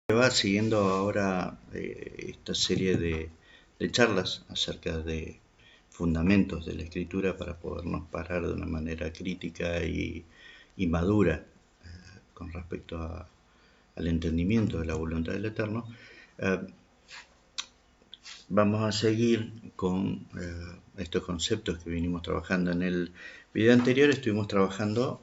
Va siguiendo ahora esta serie de charlas acerca de fundamentos de la escritura para podernos parar de una manera crítica y madura con respecto al entendimiento de la voluntad del Eterno. Vamos a seguir con estos conceptos que vinimos trabajando. En el video anterior estuvimos trabajando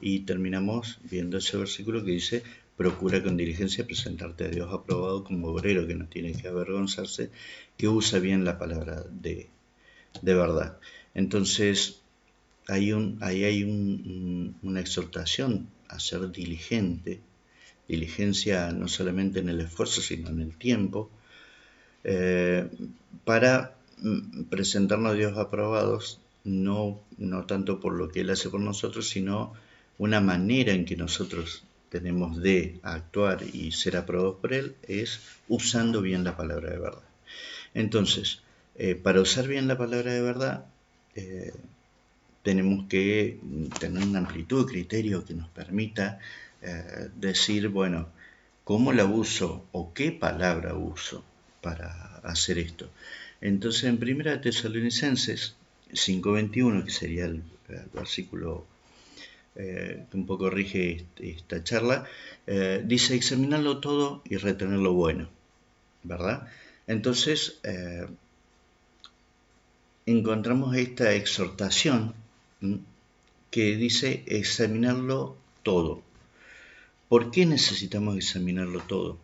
y terminamos viendo ese versículo que dice: procura con diligencia presentarte a Dios aprobado como obrero que no tiene que avergonzarse, que usa bien la palabra de verdad. Entonces, ahí hay una exhortación a ser diligente, diligencia no solamente en el esfuerzo, sino en el tiempo, para presentarnos a Dios aprobados, no tanto por lo que Él hace por nosotros, sino una manera en que nosotros tenemos de actuar y ser aprobados por Él es usando bien la palabra de verdad. Entonces, para usar bien la palabra de verdad, tenemos que tener una amplitud de criterio que nos permita decir, bueno, ¿cómo la uso o qué palabra uso para hacer esto? Entonces, en 1 Tesalonicenses 5:21, que sería el versículo que un poco rige esta charla, dice: examinarlo todo y retener lo bueno, ¿verdad? Entonces, encontramos esta exhortación que dice examinarlo todo. ¿Por qué necesitamos examinarlo todo?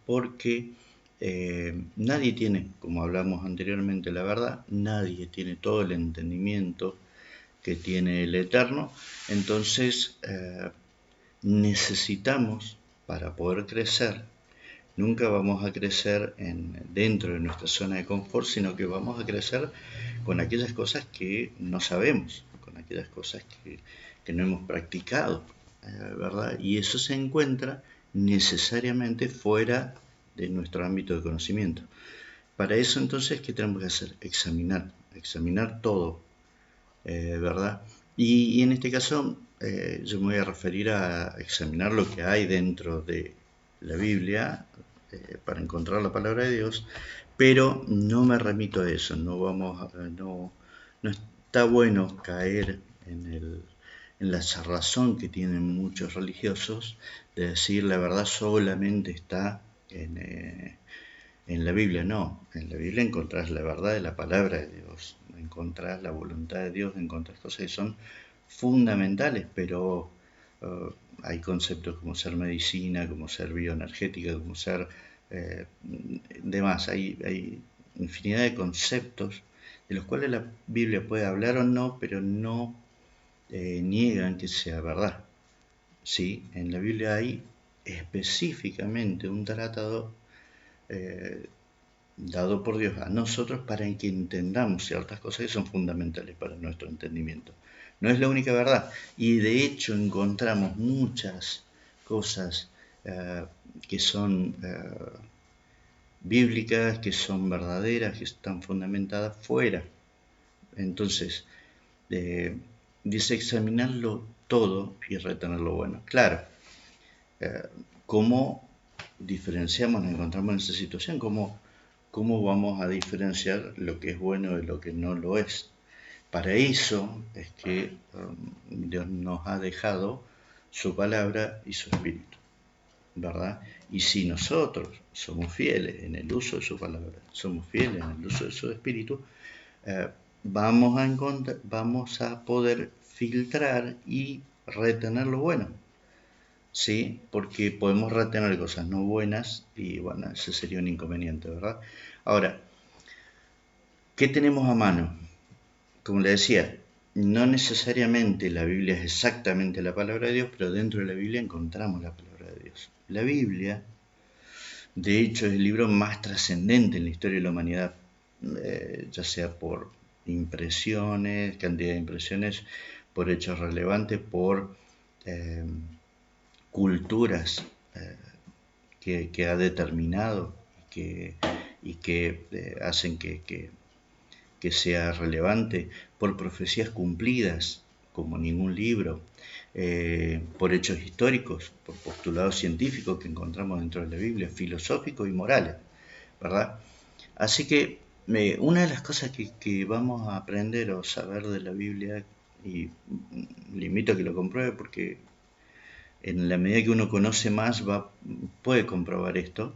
Porque nadie tiene, como hablamos anteriormente, la verdad, nadie tiene todo el entendimiento que tiene el Eterno. Entonces necesitamos, para poder crecer, nunca vamos a crecer dentro de nuestra zona de confort, sino que vamos a crecer con aquellas cosas que no sabemos, con aquellas cosas que no hemos practicado, ¿verdad? Y eso se encuentra necesariamente fuera de nuestro ámbito de conocimiento. Para eso, entonces, ¿qué tenemos que hacer? Examinar todo, ¿verdad? Y en este caso, yo me voy a referir a examinar lo que hay dentro de la Biblia para encontrar la palabra de Dios, pero no me remito a eso. No está bueno caer en la cerrazón que tienen muchos religiosos de decir la verdad solamente está en la Biblia. No, en la Biblia encontrás la verdad de la palabra de Dios, encontrás la voluntad de Dios, encontrás cosas que son fundamentales, pero hay conceptos como ser medicina, como ser bioenergética, como ser demás. Hay infinidad de conceptos de los cuales la Biblia puede hablar o no, pero no niegan que sea verdad. ¿Sí? En la Biblia hay específicamente un tratado dado por Dios a nosotros para que entendamos ciertas cosas que son fundamentales para nuestro entendimiento. No es la única verdad, y de hecho encontramos muchas cosas que son bíblicas, que son verdaderas, que están fundamentadas fuera. Entonces, dice examinarlo todo y retener lo bueno. Claro, ¿cómo diferenciamos, nos encontramos en esa situación? ¿Cómo vamos a diferenciar lo que es bueno de lo que no lo es? Para eso es que Dios nos ha dejado su palabra y su espíritu, ¿verdad? Y si nosotros somos fieles en el uso de su palabra, somos fieles en el uso de su espíritu, vamos a poder filtrar y retener lo bueno. Sí, porque podemos retener cosas no buenas y bueno, ese sería un inconveniente, ¿verdad? Ahora, ¿qué tenemos a mano? Como le decía, no necesariamente la Biblia es exactamente la palabra de Dios, pero dentro de la Biblia encontramos la palabra de Dios. La Biblia, de hecho, es el libro más trascendente en la historia de la humanidad, ya sea por impresiones, cantidad de impresiones, por hechos relevantes, por culturas que ha determinado y que hacen que sea relevante, por profecías cumplidas como ningún libro. por hechos históricos, por postulados científicos que encontramos dentro de la Biblia, filosóficos y morales, ¿verdad? Así que una de las cosas que vamos a aprender o saber de la Biblia, y le invito a que lo compruebe porque en la medida que uno conoce más puede comprobar esto.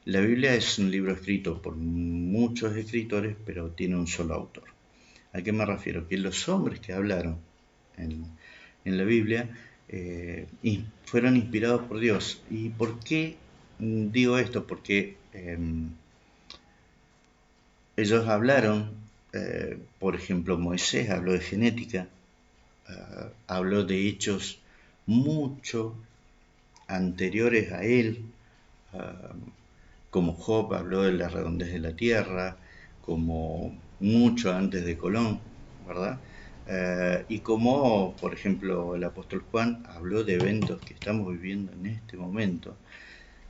La Biblia es un libro escrito por muchos escritores, pero tiene un solo autor. ¿A qué me refiero? Que los hombres que hablaron en la Biblia fueron inspirados por Dios. ¿Y por qué digo esto? Porque ellos hablaron, por ejemplo, Moisés habló de genética, habló de hechos mucho anteriores a él, como Job habló de la redondez de la tierra, como mucho antes de Colón, ¿verdad? Y como, por ejemplo, el apóstol Juan habló de eventos que estamos viviendo en este momento,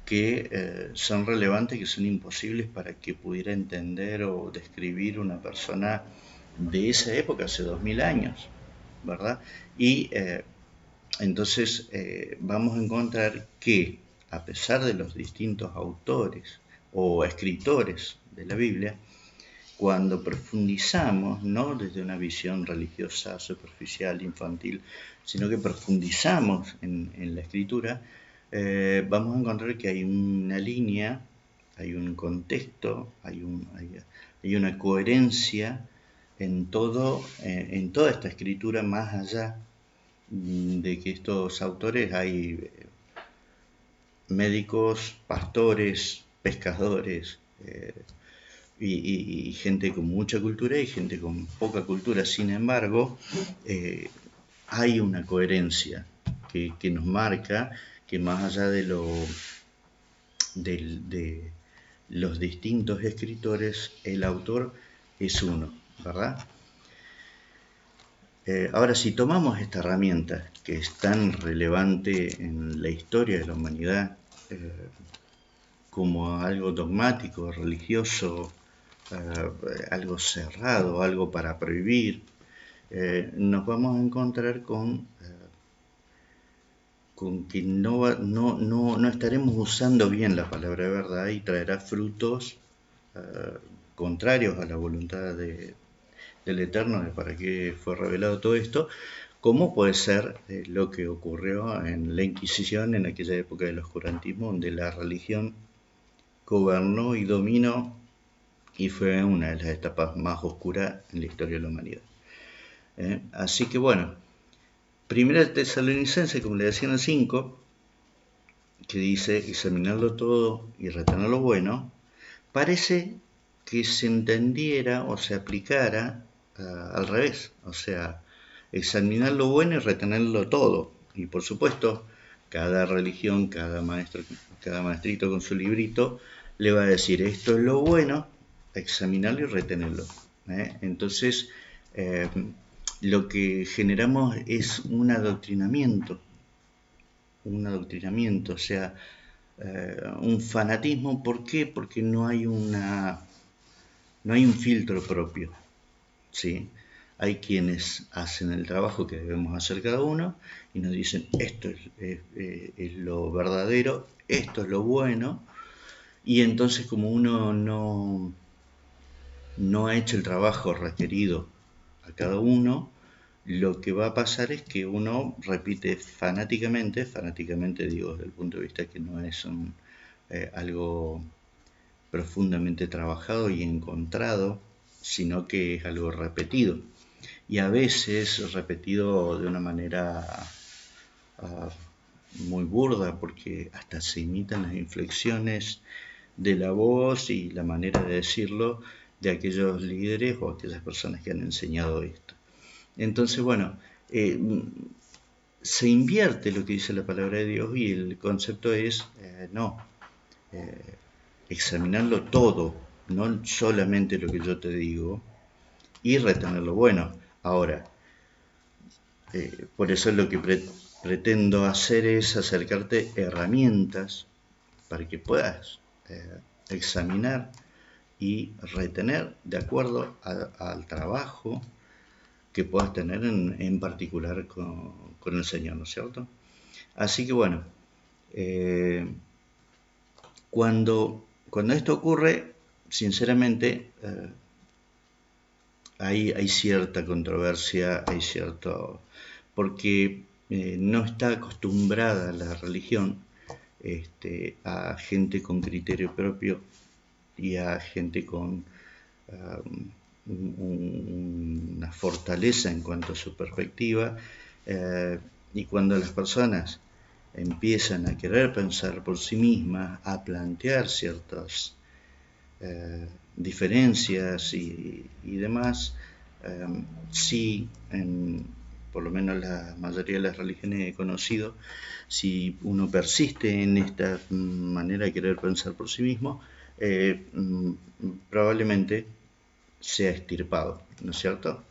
que son relevantes, que son imposibles para que pudiera entender o describir una persona de esa época, hace 2000 años, ¿verdad? Y entonces vamos a encontrar que, a pesar de los distintos autores o escritores de la Biblia, cuando profundizamos, no desde una visión religiosa, superficial, infantil, sino que profundizamos en la escritura, vamos a encontrar que hay una línea, hay un contexto, hay una coherencia en toda esta escritura, más allá de que estos autores hay médicos, pastores, pescadores, y gente con mucha cultura y gente con poca cultura. Sin embargo, hay una coherencia que nos marca que más allá de los distintos escritores, el autor es uno, ¿verdad? Ahora, si tomamos esta herramienta que es tan relevante en la historia de la humanidad, como algo dogmático, religioso, algo cerrado, algo para prohibir, nos vamos a encontrar con que no estaremos usando bien la palabra verdad y traerá frutos contrarios a la voluntad del Eterno de para qué fue revelado todo esto, como puede ser lo que ocurrió en la Inquisición en aquella época del oscurantismo, donde la religión gobernó y dominó y fue una de las etapas más oscuras en la historia de la humanidad. Así que bueno, Primera Tesalonicenses, como le decían el 5, que dice examinarlo todo y retener lo bueno, parece que se entendiera o se aplicara al revés, o sea, examinar lo bueno y retenerlo todo. Y por supuesto, cada religión, cada maestrito con su librito, le va a decir esto es lo bueno, examinarlo y retenerlo. Entonces, lo que generamos es un adoctrinamiento, o sea, un fanatismo. ¿Por qué? Porque no hay un filtro propio, ¿sí? Hay quienes hacen el trabajo que debemos hacer cada uno y nos dicen esto es lo verdadero, esto es lo bueno, y entonces como uno no ha hecho el trabajo requerido a cada uno, lo que va a pasar es que uno repite fanáticamente digo desde el punto de vista que no es algo profundamente trabajado y encontrado, sino que es algo repetido. Y a veces repetido de una manera muy burda, porque hasta se imitan las inflexiones de la voz y la manera de decirlo de aquellos líderes o aquellas personas que han enseñado esto. Entonces, bueno, se invierte lo que dice la palabra de Dios y el concepto es, examinarlo todo, no solamente lo que yo te digo, y retenerlo bueno. Ahora, por eso lo que pretendo hacer es acercarte herramientas para que puedas examinar y retener de acuerdo al trabajo que puedas tener en particular con el Señor, ¿no es cierto? Así que bueno, cuando esto ocurre, sinceramente, hay cierta controversia, porque no está acostumbrada la religión a gente con criterio propio y a gente con una fortaleza en cuanto a su perspectiva, y cuando las personas empiezan a querer pensar por sí mismas, a plantear ciertas diferencias y demás, sí, por lo menos la mayoría de las religiones que he conocido, si uno persiste en esta manera de querer pensar por sí mismo, probablemente sea extirpado, ¿no es cierto?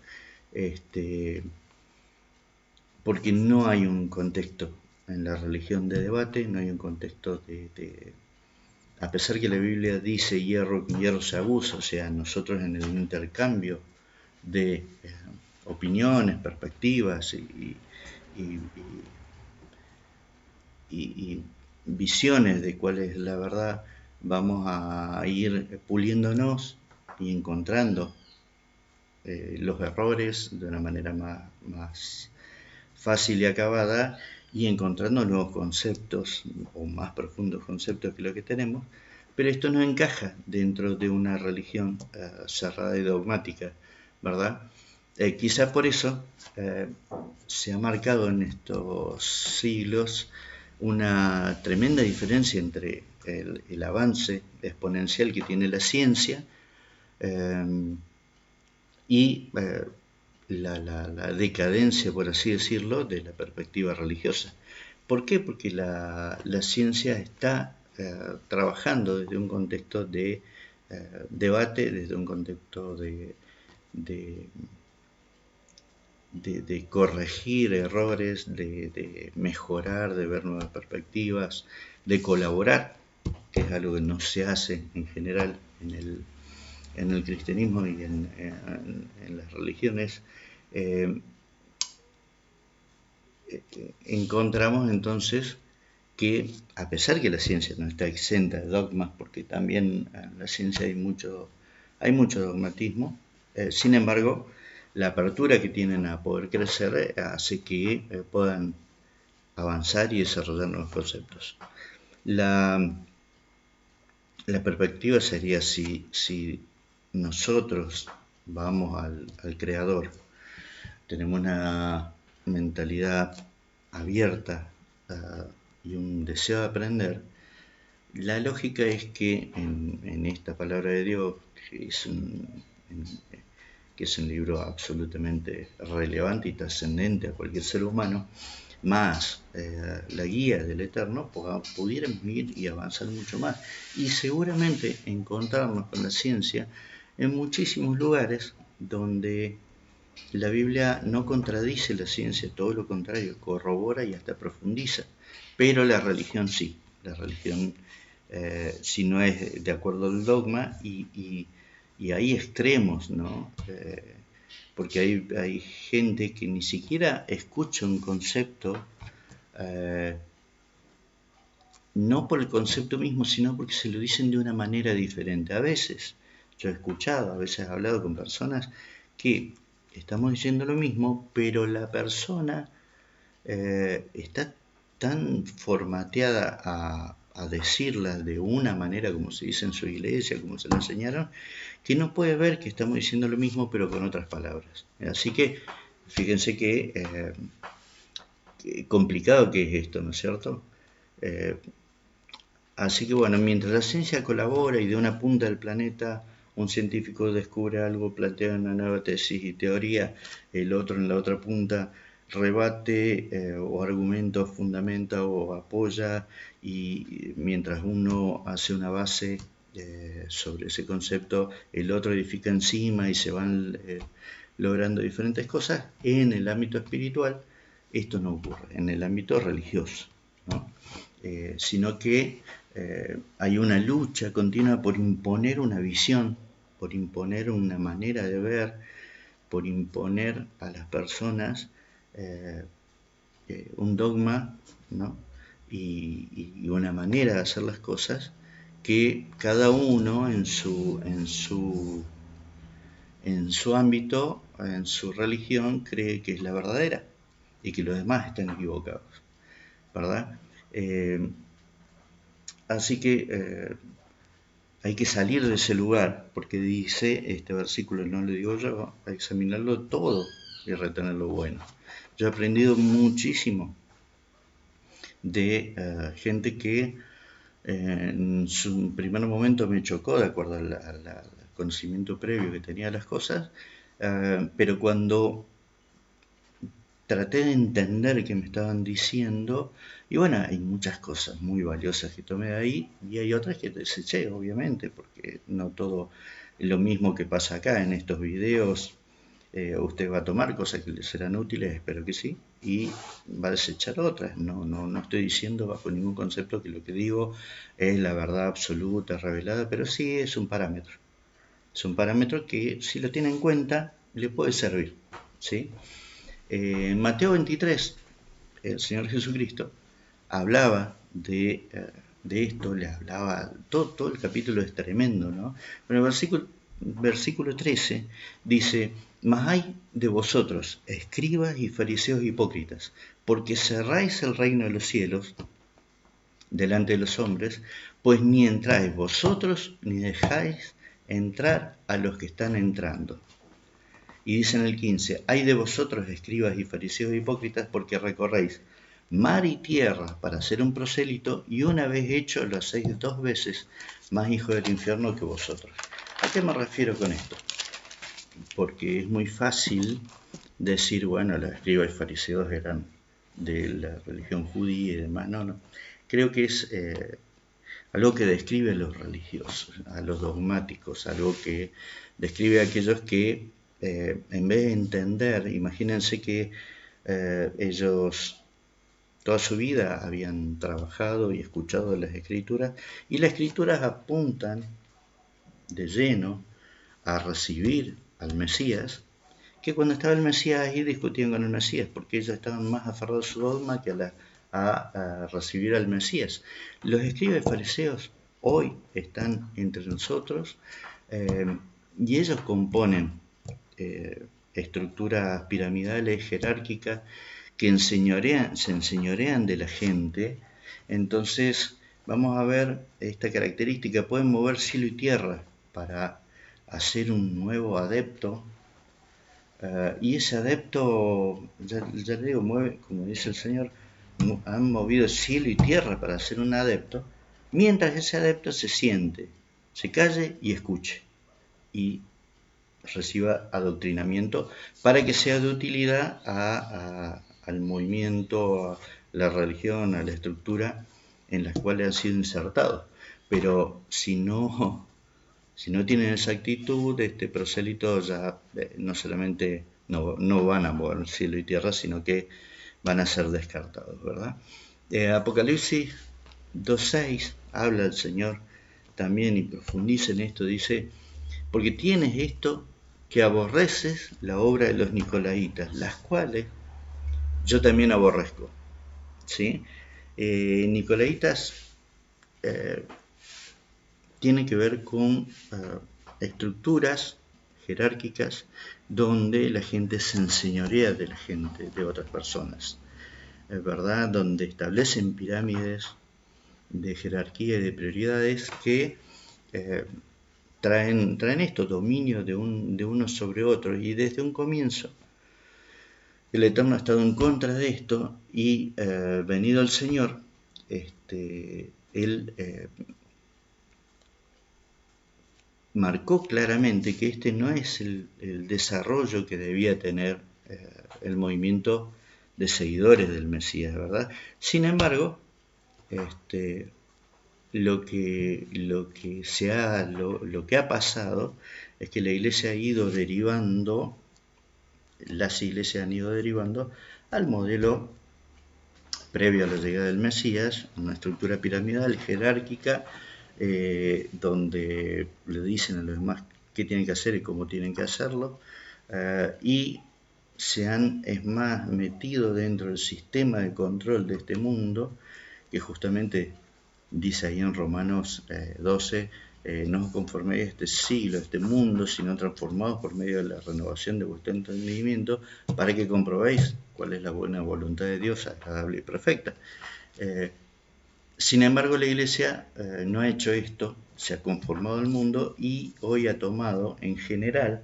Porque no hay un contexto en la religión de debate, no hay un contexto a pesar que la Biblia dice hierro con hierro se abusa, o sea, nosotros en el intercambio de opiniones, perspectivas y visiones de cuál es la verdad, vamos a ir puliéndonos y encontrando los errores de una manera más fácil y acabada, y encontrando nuevos conceptos o más profundos conceptos que lo que tenemos, pero esto no encaja dentro de una religión cerrada y dogmática, ¿verdad? Quizá por eso se ha marcado en estos siglos una tremenda diferencia entre el avance exponencial que tiene la ciencia y la decadencia, por así decirlo, de la perspectiva religiosa. ¿Por qué? Porque la ciencia está trabajando desde un contexto de debate, desde un contexto de, de corregir errores, de mejorar, de ver nuevas perspectivas, de colaborar, que es algo que no se hace en general en el cristianismo y en las religiones. Encontramos entonces que, a pesar que la ciencia no está exenta de dogmas, porque también en la ciencia hay mucho dogmatismo, sin embargo, la apertura que tienen a poder crecer hace que puedan avanzar y desarrollar nuevos conceptos. La perspectiva sería si nosotros vamos al Creador, tenemos una mentalidad abierta y un deseo de aprender, la lógica es que en esta palabra de Dios, que es un libro absolutamente relevante y trascendente a cualquier ser humano, más la guía del Eterno, pudiéramos ir y avanzar mucho más. Y seguramente encontrarnos con la ciencia en muchísimos lugares donde la Biblia no contradice la ciencia, todo lo contrario, corrobora y hasta profundiza. Pero la religión sí. La religión, si no es de acuerdo al dogma, y hay extremos, ¿no? Porque hay gente que ni siquiera escucha un concepto, no por el concepto mismo, sino porque se lo dicen de una manera diferente. A veces, yo he escuchado, a veces he hablado con personas que estamos diciendo lo mismo, pero la persona está tan formateada a decirla de una manera como se dice en su iglesia, como se le enseñaron, que no puede ver que estamos diciendo lo mismo pero con otras palabras. Así que fíjense que complicado que es esto, ¿no es cierto? Así que bueno, mientras la ciencia colabora y de una punta del planeta un científico descubre algo, plantea una nueva tesis y teoría, el otro en la otra punta rebate o argumenta o fundamenta o apoya, y mientras uno hace una base sobre ese concepto, el otro edifica encima y se van logrando diferentes cosas. En el ámbito espiritual esto no ocurre, en el ámbito religioso, ¿no? Sino que hay una lucha continua por imponer una visión, por imponer una manera de ver, por imponer a las personas un dogma, ¿no? y una manera de hacer las cosas que cada uno en su ámbito, en su religión, cree que es la verdadera y que los demás están equivocados, ¿verdad? Así que hay que salir de ese lugar, porque dice este versículo, no lo digo yo, a examinarlo todo y retener lo bueno. Yo he aprendido muchísimo de gente que en su primer momento me chocó de acuerdo al conocimiento previo que tenía de las cosas, pero cuando traté de entender qué me estaban diciendo, y bueno, hay muchas cosas muy valiosas que tomé de ahí, y hay otras que deseché, obviamente, porque no todo es lo mismo que pasa acá en estos videos. Usted va a tomar cosas que le serán útiles, espero que sí, y va a desechar otras. No estoy diciendo bajo ningún concepto que lo que digo es la verdad absoluta, revelada, pero sí es un parámetro. Es un parámetro que, si lo tiene en cuenta, le puede servir, ¿sí? En Mateo 23, el Señor Jesucristo hablaba de esto, le hablaba, todo el capítulo es tremendo, ¿no? Pero el versículo 13 dice: mas hay de vosotros, escribas y fariseos hipócritas, porque cerráis el reino de los cielos delante de los hombres, pues ni entráis vosotros ni dejáis entrar a los que están entrando. Y dice en el 15: hay de vosotros, escribas y fariseos hipócritas, porque recorréis mar y tierra para ser un prosélito, y una vez hecho lo hacéis 2 veces más hijo del infierno que vosotros. ¿A qué me refiero con esto? Porque es muy fácil decir, bueno, los escribas y fariseos eran de la religión judía y demás. No. Creo que es algo que describe a los religiosos, a los dogmáticos, algo que describe a aquellos que, en vez de entender, imagínense que ellos toda su vida habían trabajado y escuchado las escrituras, y las escrituras apuntan de lleno a recibir al Mesías, que cuando estaba el Mesías ahí discutían con el Mesías, porque ellos estaban más aferrados a su dogma que a recibir al Mesías. Los escribas y fariseos hoy están entre nosotros, y ellos componen estructuras piramidales, jerárquicas, que se enseñorean de la gente. Entonces vamos a ver esta característica: pueden mover cielo y tierra para hacer un nuevo adepto, y ese adepto, ya le digo, mueve, como dice el Señor, han movido cielo y tierra para hacer un adepto, mientras ese adepto se siente, se calle y escuche, y reciba adoctrinamiento para que sea de utilidad al movimiento, a la religión, a la estructura en la cual han sido insertados. Pero si no tienen esa actitud, este prosélito ya no solamente no van a mover cielo y tierra, sino que van a ser descartados, ¿verdad? Apocalipsis 2.6 habla el Señor también y profundiza en esto, dice: porque tienes esto, que aborreces la obra de los nicolaitas, las cuales yo también aborrezco, ¿sí? Nicolaitas tiene que ver con estructuras jerárquicas donde la gente se enseñorea de la gente, de otras personas, ¿verdad? Donde establecen pirámides de jerarquía y de prioridades que traen esto, dominio de unos sobre otros, y desde un comienzo el Eterno ha estado en contra de esto, y venido el Señor, Él marcó claramente que este no es el desarrollo que debía tener el movimiento de seguidores del Mesías, ¿verdad? Sin embargo, lo que ha pasado es que las iglesias han ido derivando al modelo previo a la llegada del Mesías, una estructura piramidal, jerárquica, donde le dicen a los demás qué tienen que hacer y cómo tienen que hacerlo, y se han, es más, metido dentro del sistema de control de este mundo, que justamente dice ahí en Romanos 12, no os conforméis a este siglo, a este mundo, sino transformados por medio de la renovación de vuestro entendimiento, para que comprobéis cuál es la buena voluntad de Dios, agradable y perfecta. Sin embargo, la Iglesia no ha hecho esto, se ha conformado al mundo y hoy ha tomado en general,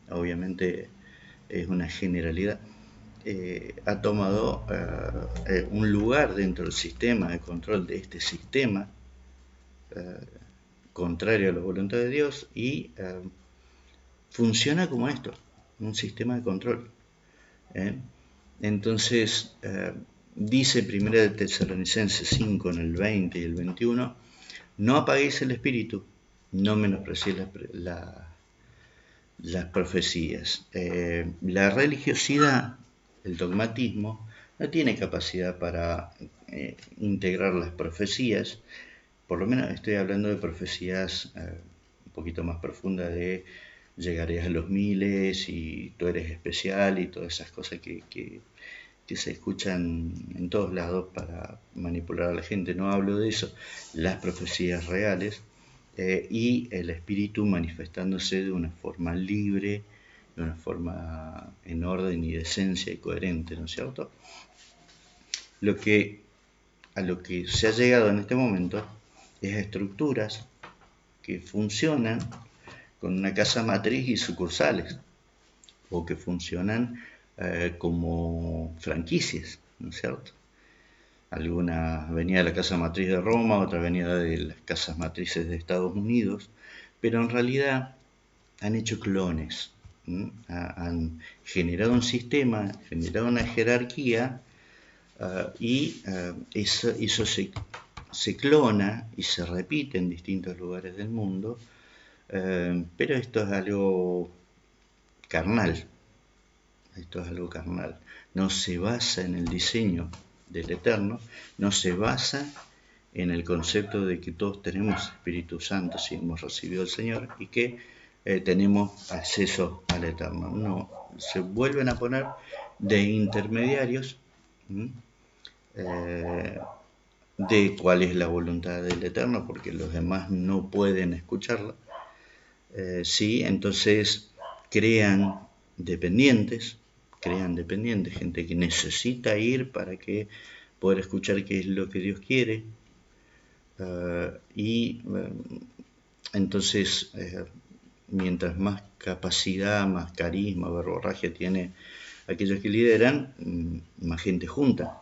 obviamente es una generalidad, ha tomado un lugar dentro del sistema de control de este sistema contrario a la voluntad de Dios y funciona como esto, un sistema de control. Entonces, dice 1 de Tesalonicenses 5 en el 20 y el 21, no apaguéis el espíritu, no menospreciéis las profecías. La religiosidad, el dogmatismo, no tiene capacidad para integrar las profecías, por lo menos estoy hablando de profecías un poquito más profundas de llegarías a los miles y tú eres especial y todas esas cosas que se escuchan en todos lados para manipular a la gente. No hablo de eso, las profecías reales y el espíritu manifestándose de una forma libre, de una forma en orden y de esencia y coherente, ¿no es cierto? A lo que se ha llegado en este momento es a estructuras que funcionan con una casa matriz y sucursales, o que funcionan como franquicias, ¿no es cierto? Alguna venía de la casa matriz de Roma, otra venía de las casas matrices de Estados Unidos, pero en realidad han hecho clones, han generado un sistema, generado una jerarquía y eso se clona y se repite en distintos lugares del mundo, pero esto es algo carnal, no se basa en el diseño del Eterno, no se basa en el concepto de que todos tenemos Espíritu Santo si hemos recibido al Señor y que tenemos acceso al Eterno. No, se vuelven a poner de intermediarios de cuál es la voluntad del Eterno, porque los demás no pueden escucharla. Sí, entonces crean dependientes, gente que necesita ir para que poder escuchar qué es lo que Dios quiere. Entonces, mientras más capacidad, más carisma, verborragia tiene aquellos que lideran, más gente junta.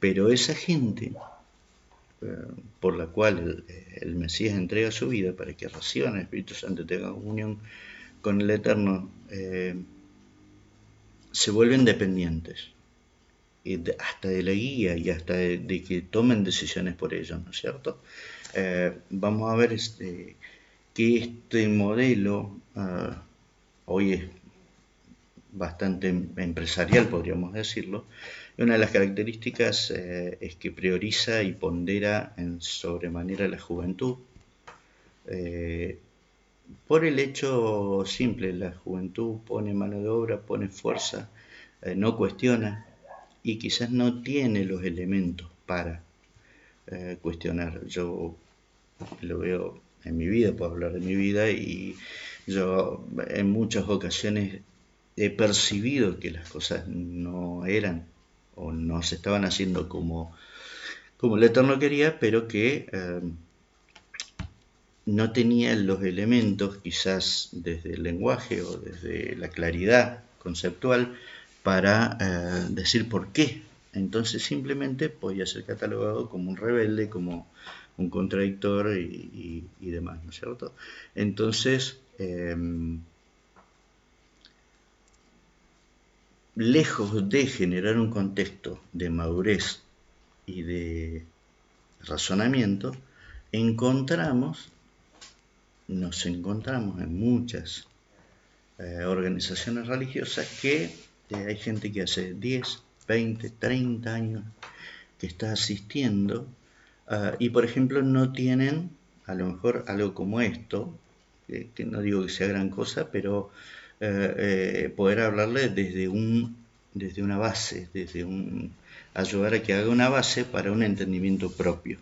Pero esa gente por la cual el Mesías entrega su vida para que reciban el Espíritu Santo y tengan unión con el Eterno, se vuelven dependientes, hasta de la guía y hasta de que tomen decisiones por ellos, ¿no es cierto? Vamos a ver que este modelo hoy es bastante empresarial, podríamos decirlo. Una de las características es que prioriza y pondera en sobremanera la juventud. Por el hecho simple, la juventud pone mano de obra, pone fuerza, no cuestiona y quizás no tiene los elementos para cuestionar. Yo lo veo en mi vida, puedo hablar de mi vida, y yo en muchas ocasiones he percibido que las cosas no eran o no se estaban haciendo como el Eterno quería, pero que no tenía los elementos, quizás desde el lenguaje o desde la claridad conceptual, para decir por qué. Entonces simplemente podía ser catalogado como un rebelde, como un contradictor y demás, ¿no es cierto? Entonces, lejos de generar un contexto de madurez y de razonamiento, nos encontramos en muchas organizaciones religiosas que hay gente que hace 10, 20, 30 años que está asistiendo y por ejemplo no tienen a lo mejor algo como esto, que no digo que sea gran cosa, pero poder hablarle desde una base, ayudar a que haga una base para un entendimiento propio.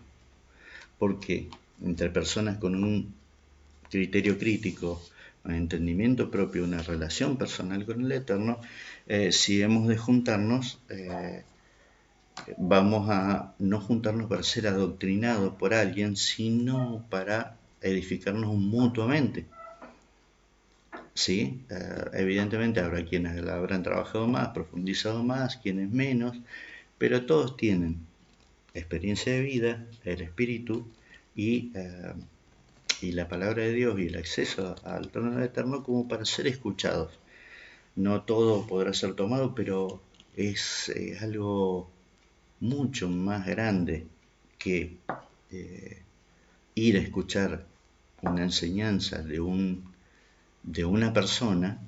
Porque entre personas con un criterio crítico, un entendimiento propio, una relación personal con el Eterno, si hemos de juntarnos, vamos a no juntarnos para ser adoctrinados por alguien, sino para edificarnos mutuamente. ¿Sí? Evidentemente habrá quienes habrán trabajado más, profundizado más, quienes menos, pero todos tienen experiencia de vida, el espíritu y la palabra de Dios y el acceso al trono eterno como para ser escuchados. No todo podrá ser tomado, pero es algo mucho más grande que ir a escuchar una enseñanza de una persona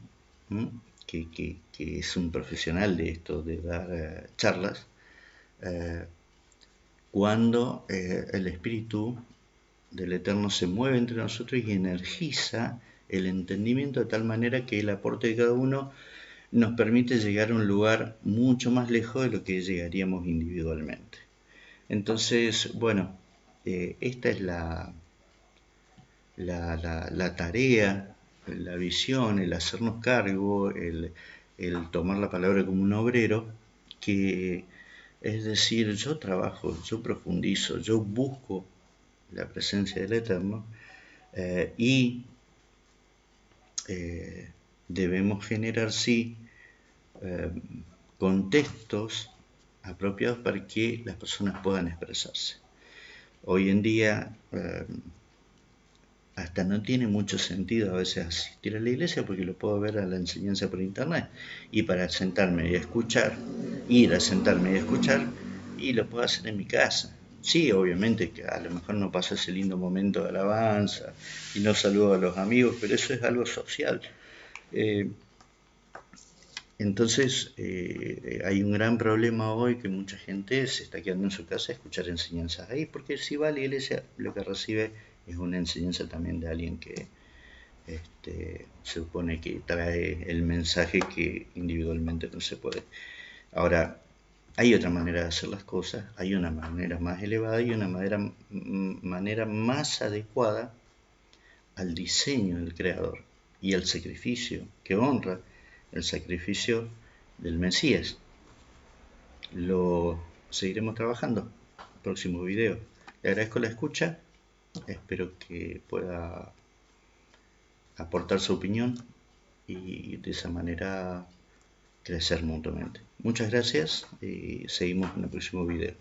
que es un profesional de esto, de dar charlas, cuando el Espíritu del Eterno se mueve entre nosotros y energiza el entendimiento de tal manera que el aporte de cada uno nos permite llegar a un lugar mucho más lejos de lo que llegaríamos individualmente. Entonces, bueno, esta es la tarea, la visión, el hacernos cargo, el tomar la palabra como un obrero, que es decir, yo trabajo, yo profundizo, yo busco la presencia del Eterno y debemos generar, sí, contextos apropiados para que las personas puedan expresarse. Hoy en día hasta no tiene mucho sentido a veces asistir a la iglesia porque lo puedo ver a la enseñanza por internet, y para sentarme y escuchar, ir a sentarme y escuchar, y lo puedo hacer en mi casa. Sí, obviamente que a lo mejor no pasa ese lindo momento de alabanza y no saludo a los amigos, pero eso es algo social. Entonces hay un gran problema hoy que mucha gente se está quedando en su casa a escuchar enseñanzas ahí, porque si va a la iglesia lo que recibe es una enseñanza también de alguien que se supone que trae el mensaje que individualmente no se puede. Ahora, hay otra manera de hacer las cosas, hay una manera más elevada y una manera más adecuada al diseño del Creador y al sacrificio que honra el sacrificio del Mesías. Lo seguiremos trabajando en el próximo video. Le agradezco la escucha, espero que pueda aportar su opinión y de esa manera crecer mutuamente. Muchas gracias y seguimos en el próximo video.